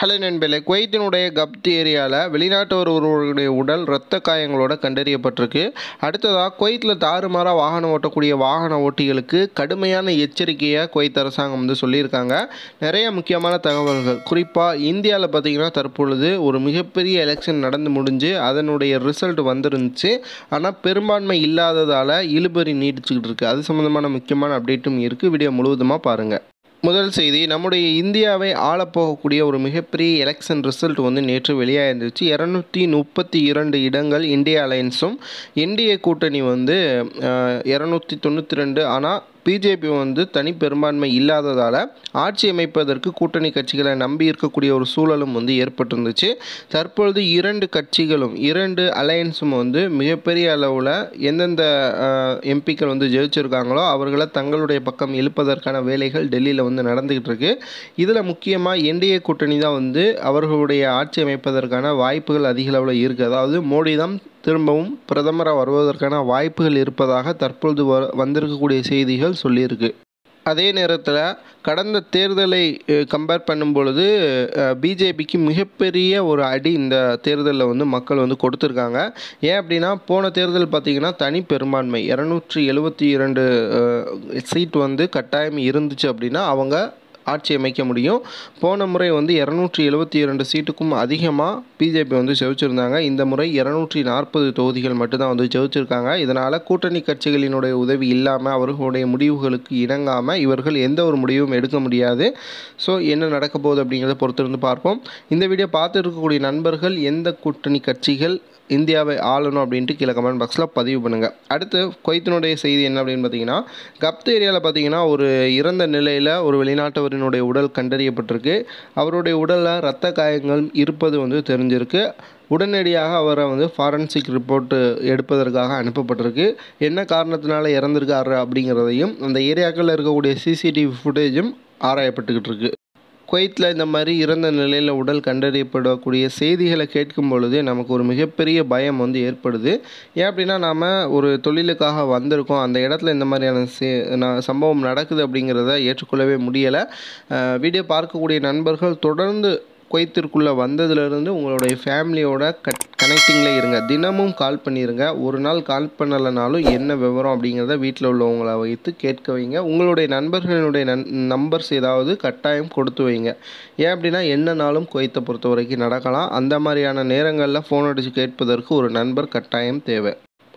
Hello நண்பர்களே, குவைத்தினுடைய கப்த் ஏரியாவில் வெளிநாட்டவர் ஒருவருடைய உடல் இரத்த காயங்களோட கண்டறியப்பட்டிருக்கு. அடுத்ததாக குவைத்தில் தாறுமாறாக வாகனம் ஓட்டக்கூடிய வாகன ஓட்டிகளுக்கு கடுமையான எச்சரிக்கையை குவைத் அரசாங்கம் சொல்லியிருக்காங்க. நிறைய முக்கியமான தகவல்கள், குறிப்பாக இந்தியாவில் பார்த்திங்கன்னா தற்பொழுது ஒரு மிகப்பெரிய எலெக்ஷன் நடந்து முடிஞ்சு அதனுடைய ரிசல்ட் வந்துருந்துச்சு. ஆனால் பெரும்பான்மை இல்லாததால் இழுபறி நீடிச்சுக்கிட்டு இருக்குது. அது சம்மந்தமான முக்கியமான அப்டேட்டும் இருக்குது. வீடியோ முழுவதுமாக பாருங்கள். முதல் செய்தி, நம்முடைய இந்தியாவை ஆளப்போகக்கூடிய ஒரு மிகப்பெரிய எலெக்ஷன் ரிசல்ட் நேற்று வெளியாகிருந்துச்சு. 232 இடங்கள் இந்தியா அலையன்ஸும் என்டிஏ கூட்டணி 292. ஆனால் பிஜேபி தனி பெரும்பான்மை இல்லாததால் ஆட்சி அமைப்பதற்கு கூட்டணி கட்சிகளை நம்பி இருக்கக்கூடிய ஒரு சூழலும் ஏற்பட்டிருந்துச்சு. தற்பொழுது இரண்டு அலையன்ஸும் மிகப்பெரிய அளவில் எந்தெந்த எம்பிக்கள் ஜெயிச்சிருக்காங்களோ அவர்களை தங்களுடைய பக்கம் இழுப்பதற்கான வேலைகள் டெல்லியில் நடந்துக்கிட்டு இருக்கு. இதில் முக்கியமாக என்டிஏ கூட்டணி தான் அவர்களுடைய ஆட்சி அமைப்பதற்கான வாய்ப்புகள் அதிக அளவில் இருக்குது. அதாவது மோடி தான் திரும்பவும் பிரதமராக வருவதற்கான வாய்ப்புகள் இருப்பதாக தற்பொழுது வந்திருக்கக்கூடிய செய்திகள் சொல்லியிருக்கு. அதே நேரத்தில் கடந்த தேர்தலை கம்பேர் பண்ணும் பொழுது பிஜேபிக்கு மிகப்பெரிய ஒரு அடி இந்த தேர்தலில் மக்கள் கொடுத்துருக்காங்க. ஏன் அப்படின்னா, போன தேர்தல் பார்த்திங்கன்னா தனி பெரும்பான்மை 272 சீட் கட்டாயம் இருந்துச்சு அப்படின்னா அவங்க ஆட்சி அமைக்க முடியும். போன முறை 272 சீட்டுக்கும் அதிகமாக பிஜேபி ஜெயிச்சிருந்தாங்க. இந்த முறை 240 தொகுதிகள் மட்டும்தான் ஜெயிச்சிருக்காங்க. இதனால் கூட்டணி கட்சிகளினுடைய உதவி இல்லாமல், அவர்களுடைய முடிவுகளுக்கு இணங்காமல் இவர்கள் எந்த ஒரு முடிவும் எடுக்க முடியாது. ஸோ என்ன நடக்க போகுது அப்படிங்கிறத பொறுத்திருந்து பார்ப்போம். இந்த வீடியோ பார்த்து இருக்கக்கூடிய நண்பர்கள் எந்த கூட்டணி கட்சிகள் இந்தியாவை ஆளணும் அப்படின்ட்டு கீழே கமெண்ட் பாக்ஸில் பதிவு பண்ணுங்கள். அடுத்து குவைத்தினுடைய செய்தி என்ன அப்படின்னு பார்த்தீங்கன்னா, கப்த் ஏரியாவில் பார்த்தீங்கன்னா ஒரு இறந்த நிலையில் ஒரு வெளிநாட்டவரினுடைய உடல் கண்டறியப்பட்டிருக்கு. அவருடைய உடலில் இரத்த காயங்கள் இருப்பது தெரிஞ்சிருக்கு. உடனடியாக அவரை ஃபாரன்சிக் ரிப்போர்ட்டு எடுப்பதற்காக அனுப்பப்பட்டிருக்கு. என்ன காரணத்தினால இறந்திருக்காரு அப்படிங்கிறதையும் அந்த ஏரியாக்களில் இருக்கக்கூடிய சிசிடிவி ஃபுட்டேஜும் ஆராயப்பட்டுக்கிட்டு இருக்கு. குவைத்தில் இந்த மாதிரி இறந்த நிலையில் உடல் கண்டறியப்படக்கூடிய செய்திகளை கேட்கும் பொழுது நமக்கு ஒரு மிகப்பெரிய பயம் ஏற்படுது. ஏன் அப்படின்னா, நாம் ஒரு தொழிலுக்காக வந்திருக்கோம், அந்த இடத்துல இந்த மாதிரியான சம்பவம் நடக்குது அப்படிங்கிறத ஏற்றுக்கொள்ளவே முடியலை. வீடியோ பார்க்கக்கூடிய நண்பர்கள் தொடர்ந்து குவைத்திற்குள்ளே வந்ததுலேருந்து உங்களுடைய ஃபேமிலியோட கனெக்டிங்கில் இருங்க. தினமும் கால் பண்ணிடுங்க. ஒரு நாள் கால் பண்ணலைனாலும் என்ன விவரம் அப்படிங்கிறத வீட்டில் உள்ளவங்களை வைத்து கேட்க வைங்க. உங்களுடைய நண்பர்களுடைய நம்பர்ஸ் ஏதாவது கட்டாயம் கொடுத்து வைங்க. ஏன் அப்படின்னா, என்னன்னாலும் குவைத்தை பொறுத்த வரைக்கும் நடக்கலாம். அந்த மாதிரியான நேரங்களில் ஃபோன் அடித்து கேட்பதற்கு ஒரு நண்பர் கட்டாயம் தேவை.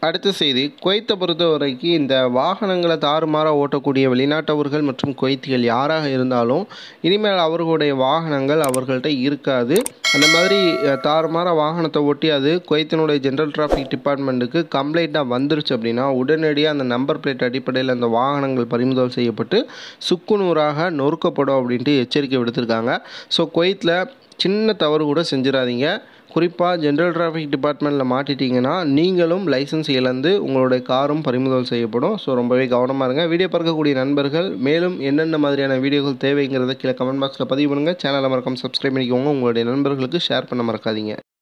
அடுத்த செய்தி, குவைத்தை பொறுத்த வரைக்கும் இந்த வாகனங்களை தாறுமாறாக ஓட்டக்கூடிய வெளிநாட்டவர்கள் மற்றும் குவைத்திகள் யாராக இருந்தாலும் இனிமேல் அவர்களுடைய வாகனங்கள் அவர்கள்ட்ட இருக்காது. அந்த மாதிரி தாறுமாறாக வாகனத்தை ஓட்டி அது குவைத்தினுடைய ஜென்ரல் டிராஃபிக் டிபார்ட்மெண்ட்டுக்கு கம்ப்ளைண்ட்டாக வந்துருச்சு அப்படின்னா உடனடியாக அந்த நம்பர் பிளேட் அடிப்படையில் அந்த வாகனங்கள் பறிமுதல் செய்யப்பட்டு சுக்குநூறாக நொறுக்கப்படும் அப்படின்ட்டு எச்சரிக்கை விடுத்திருக்காங்க. ஸோ குவைத்தில் சின்ன தவறு கூட செஞ்சிடாதீங்க. குறிப்பாக ஜென்ரல் டிராஃபிக் டிபார்ட்மெண்ட்டில் மாட்டிட்டிங்கன்னா நீங்களும் லைசன்ஸ் இழந்து உங்களுடைய காரும் பறிமுதல் செய்யப்படும். ஸோ ரொம்பவே கவனமாக இருங்க. வீடியோ பார்க்கக்கூடிய நண்பர்கள் மேலும் என்னென்ன மாதிரியான வீடியோக்கள் தேவைங்கிறத கீழே கமெண்ட் பாக்ஸில் பதிவு பண்ணுங்கள். சேனலை மறக்காம சப்ஸ்கிரைப் பண்ணிக்கோங்க. உங்களுடைய நண்பர்களுக்கு ஷேர் பண்ண மறக்காதீங்க.